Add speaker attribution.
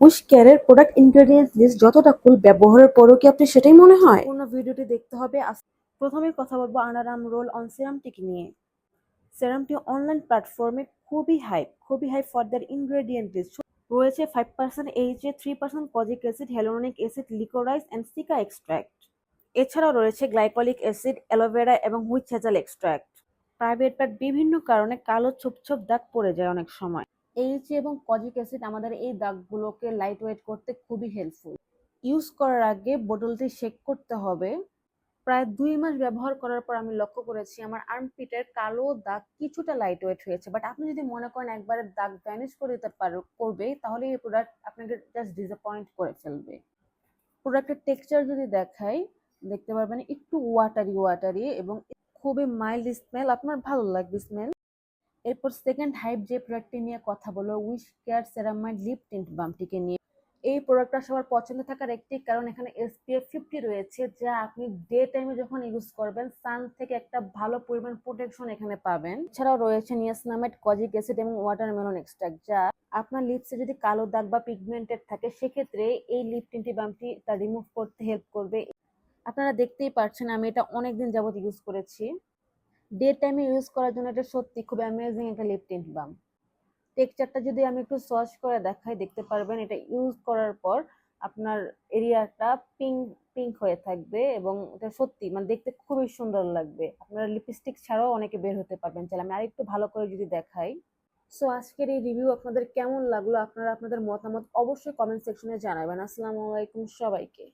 Speaker 1: Wish কেয়ারের product ingredients list যতটা কুল, ব্যবহারের পরেও কি আপনি সেটাই মনে হয়? পুরো ভিডিওটি দেখতে হবে। প্রথমে কথা বলবো আনারাম রোল অন সিরামটিকে নিয়ে। সিরামটি অনলাইন প্ল্যাটফর্মে খুবই hype for their ingredient list. রয়েছে 5% HA, 3% kojic acid, hyaluronic acid, liquorice and cica extract. এছাড়াও রয়েছে গ্লাইকলিক অ্যাসিড, অ্যালোভেরা এবং witch hazel extract. Private part বিভিন্ন কারণে কালো ছোপ ছোপ দাগ পড়ে যায় অনেক সময়। এইচএ এবং কজিক অ্যাসিড আমাদের এই দাগগুলোকে লাইট ওয়েট করতে খুবই হেল্পফুল। ইউজ করার আগে বোতলটি শেক করতে হবে। প্রায় 2 মাস ব্যবহার করার পর আমি লক্ষ্য করেছি আমার আর্মপিটের কালো দাগ কিছুটা লাইট ওয়েট হয়েছে। বাট আপনি যদি মনে করেন একবারে দাগ ভ্যানিশ করে দিতে করবে, তাহলে এই প্রোডাক্ট আপনাকে জাস্ট ডিসঅ্যাপয়েন্ট করে ফেলবে। প্রোডাক্টের টেক্সচার যদি দেখাই, দেখতে পারবেন একটু ওয়াটারি এবং খুবই মাইল্ড স্মেল, আপনার ভালো লাগবে স্মেল। এরপর সেকেন্ড হাইপ যে প্রোডাক্টটি নিয়ে কথা বলবো, WishCare ceramide lip tint বামটিকে নিয়ে। এই প্রোডাক্টটা সবার পছন্দ থাকার একটি কারণ এখানে SPF 50 রয়েছে, যা আপনি ডে টাইমে যখন ইউজ করবেন সান থেকে একটা ভালো পরিমাণ প্রোটেকশন এখানে পাবেন। এছাড়াও রয়েছে নিয়াসিনামাইড, কজিক অ্যাসিড এবং ওয়াটারমেলন এক্সট্রাক্ট, যা আপনার লিপসে যদি কালো দাগ বা পিগমেন্টেড থাকে সেক্ষেত্রে এই লিপ টিন্টি বামটি তা রিমুভ করতে হেল্প করবে। আপনারা দেখতেই পাচ্ছেন আমি এটা অনেকদিন যাবত ইউজ করেছি। ডে টাইমে ইউজ করার জন্য এটা সত্যি খুব অ্যামেজিং একটা লিপ টিন্ট বাম। টেক্সচারটা যদি আমি একটু সস করে দেখাই, দেখতে পারবেন এটা ইউজ করার পর আপনার এরিয়াটা পিঙ্ক পিঙ্ক হয়ে থাকবে এবং এটা সত্যি মানে দেখতে খুবই সুন্দর লাগবে। আপনারা লিপস্টিক ছাড়াও অনেকে বের হতে পারবেন। চাইলে আমি আরেকটু ভালো করে যদি দেখাই। সো আজকের এই রিভিউ আপনাদের কেমন লাগলো, আপনারা আপনাদের মতামত অবশ্যই কমেন্ট সেকশনে জানাবেন। আসসালামু আলাইকুম সবাইকে।